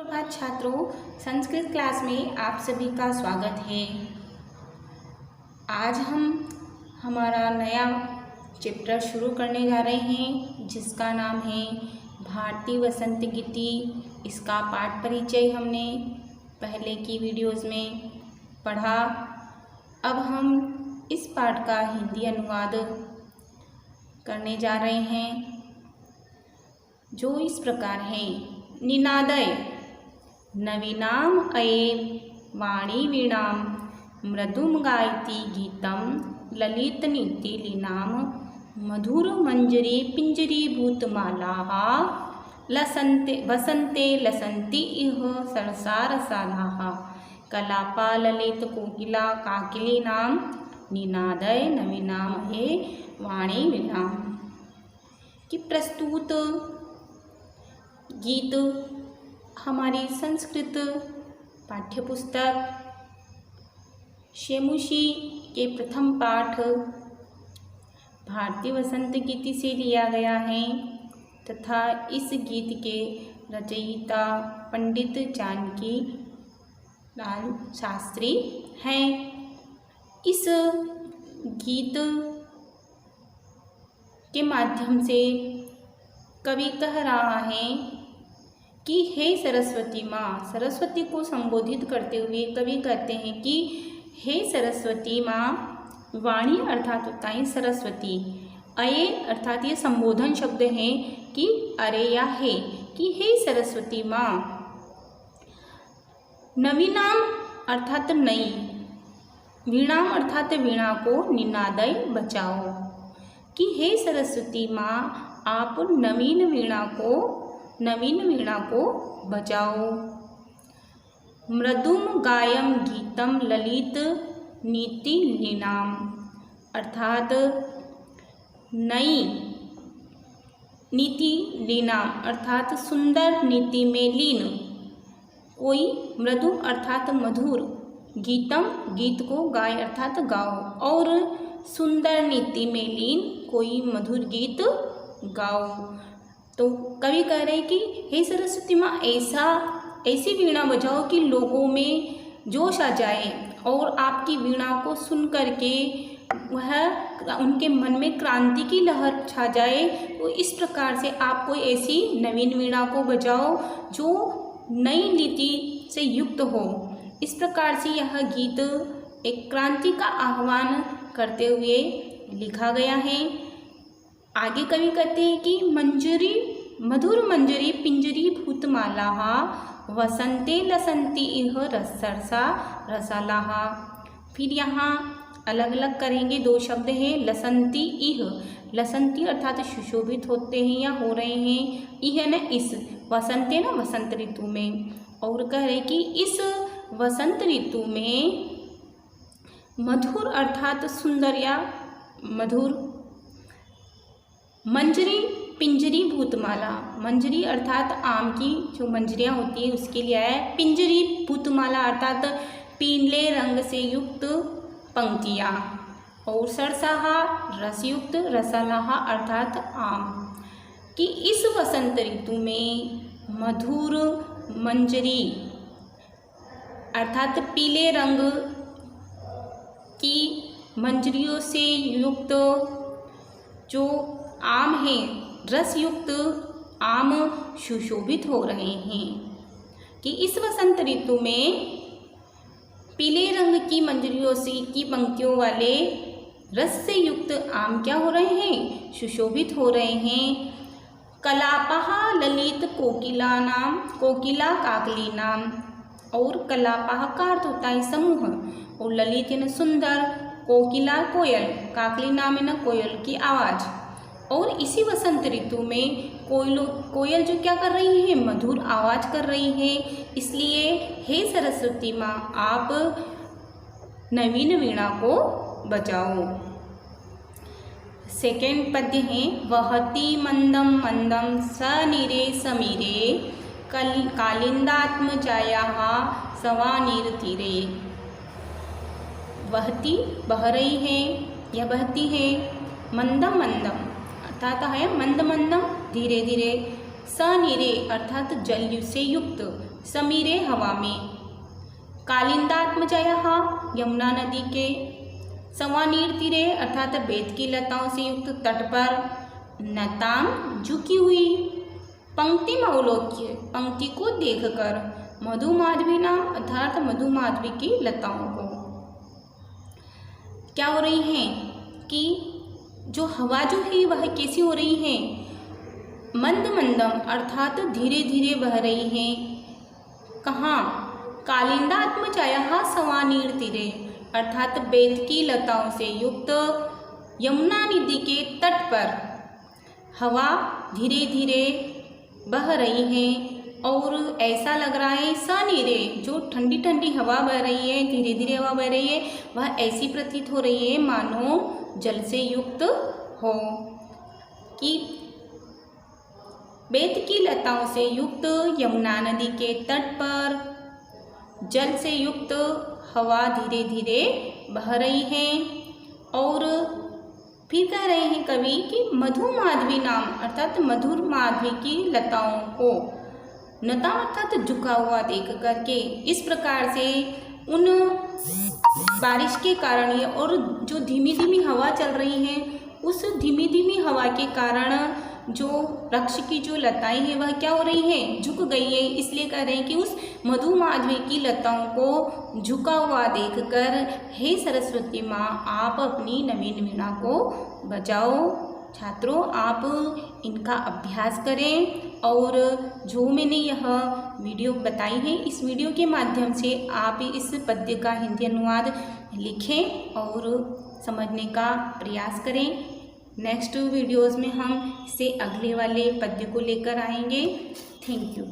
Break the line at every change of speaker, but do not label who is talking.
सुप्रभात छात्रों, संस्कृत क्लास में आप सभी का स्वागत है। आज हम हमारा नया चैप्टर शुरू करने जा रहे हैं जिसका नाम है भारतीय वसंत गीति। इसका पाठ परिचय हमने पहले की वीडियोस में पढ़ा। अब हम इस पाठ का हिंदी अनुवाद करने जा रहे हैं जो इस प्रकार है। निनादय नवीनाम अये वाणी वीणाम मृदुम गायति गीतम ललित नीति लीनाम मधुर मंजरी पिंजरी भूतमालाः लसन्ते वसन्ते लसन्ति इह सरसारसालाः कलापा ललित कोकिला काकिलीनां निनादय नवीनाम अये वाणी वीणाम। कि प्रस्तुत गीत हमारी संस्कृत पाठ्यपुस्तक शेमुषी के प्रथम पाठ भारतीय वसंत गीति से लिया गया है तथा इस गीत के रचयिता पंडित जानकी लाल शास्त्री हैं। इस गीत के माध्यम से कवि कह रहा है कि हे सरस्वती माँ, सरस्वती को संबोधित करते हुए कवि कहते हैं कि हे सरस्वती माँ, वाणी अर्थात होता है सरस्वती, अये अर्थात ये संबोधन शब्द है कि अरे या है, कि हे सरस्वती माँ। नवीनाम अर्थात नई, वीणाम अर्थात वीणा को निनादय बचाओ। कि हे सरस्वती माँ, आप नवीन वीणा को बजाओ। मृदुम गायम गीतम ललित नीति लीनाम अर्थात नई नीति लीनाम अर्थात सुंदर नीति में लीन कोई, मृदु अर्थात मधुर, गीतम गीत को गाय अर्थात गाओ, और सुंदर नीति में लीन कोई मधुर गीत गाओ। तो कवि कह रहे हैं कि हे सरस्वती माँ, ऐसी वीणा बजाओ कि लोगों में जोश आ जाए और आपकी वीणा को सुन करके वह उनके मन में क्रांति की लहर छा जाए। तो इस प्रकार से आप कोई ऐसी नवीन वीणा को बजाओ जो नई नीति से युक्त हो। इस प्रकार से यह गीत एक क्रांति का आह्वान करते हुए लिखा गया है। आगे कवि कहते हैं कि मंजरी मधुर मंजरी पिंजरी भूतमालाः वसंते लसंती इह रसरसा रसालाः। फिर यहाँ अलग अलग करेंगे, दो शब्द हैं लसंती इह, लसंती अर्थात सुशोभित होते हैं या हो रहे हैं, इह न इस, वसंते न वसंत ऋतु में, और कह रहे कि इस वसंत ऋतु में मधुर अर्थात सुंदर या मधुर, मंजरी पिंजरी भूतमाला, मंजरी अर्थात आम की जो मंजरियाँ होती है उसके लिए है, पिंजरी भूतमाला अर्थात पीले रंग से युक्त पंक्तियाँ, और सरसाहा रसयुक्त, रसालाहा अर्थात आम। कि इस वसंत ऋतु में मधुर मंजरी अर्थात पीले रंग की मंजरियों से युक्त जो आम हैं, रसयुक्त आम सुशोभित हो रहे हैं। कि इस वसंत ऋतु में पीले रंग की मंजरियों से की पंक्तियों वाले रस से युक्त आम क्या हो रहे हैं, सुशोभित हो रहे हैं। कलापः ललित कोकिला नाम, कोकिला काकली नाम, और कलापः का अर्थ होता है समूह, और ललित यानी सुंदर, कोकिला कोयल, काकली नाम है न कोयल की आवाज़। और इसी वसंत ऋतु में कोयल जो क्या कर रही है, मधुर आवाज़ कर रही है। इसलिए हे सरस्वती माँ, आप नवीन वीणा को बजाओ। सेकेंड पद्य है वहति मंदम मंदम सनीरे समीरे कालिंदात्म जायाः सवानीर तीरे। वहती बह रही है या बहती है, मंदम मंदम अर्थात है मंद मंदम धीरे धीरे, सनीरे अर्थात जल से युक्त, समीरे हवा में। कालिंदात्मजयः यमुना नदी के सवानीर तीरे अर्थात बेत की लताओं से युक्त तट पर। नतांग झुकी हुई। पंक्ति में अवलोक्य पंक्ति को देखकर। मधुमाधवी अर्थात मधुमाधवी की लताओं को क्या हो रही हैं कि जो हवा जो है वह कैसी हो रही है, मंद मंदम अर्थात धीरे धीरे बह रही है। कहाँ? कालिंदात्मजयः सवानीर तीरे अर्थात बेत की लताओं से युक्त यमुना नदी के तट पर हवा धीरे धीरे बह रही है और ऐसा लग रहा है सनीरे जो ठंडी ठंडी हवा बह रही है, धीरे धीरे हवा बह रही है, वह ऐसी प्रतीत हो रही है मानो जल से युक्त हो। कि बेत की लताओं से युक्त यमुना नदी के तट पर जल से युक्त हवा धीरे धीरे बह रही है। और फिर कह रहे हैं कवि कि मधुमाधवी नाम अर्थात मधुर माधवी की लताओं को, नता अर्थात झुका हुआ देख करके, इस प्रकार से उन बारिश के कारण ये और जो धीमी धीमी हवा चल रही है, उस धीमी धीमी हवा के कारण जो वृक्ष की जो लताएं हैं वह क्या हो रही हैं, झुक गई है। इसलिए कह रहे हैं कि उस मधुमाधवी की लताओं को झुका हुआ देखकर हे सरस्वती माँ आप अपनी नवीन वीणा को बजाओ। छात्रों आप इनका अभ्यास करें और जो मैंने यह वीडियो बताई है, इस वीडियो के माध्यम से आप इस पद्य का हिंदी अनुवाद लिखें और समझने का प्रयास करें। नेक्स्ट वीडियोज़ में हम इसे अगले वाले पद्य को लेकर आएंगे। Thank you.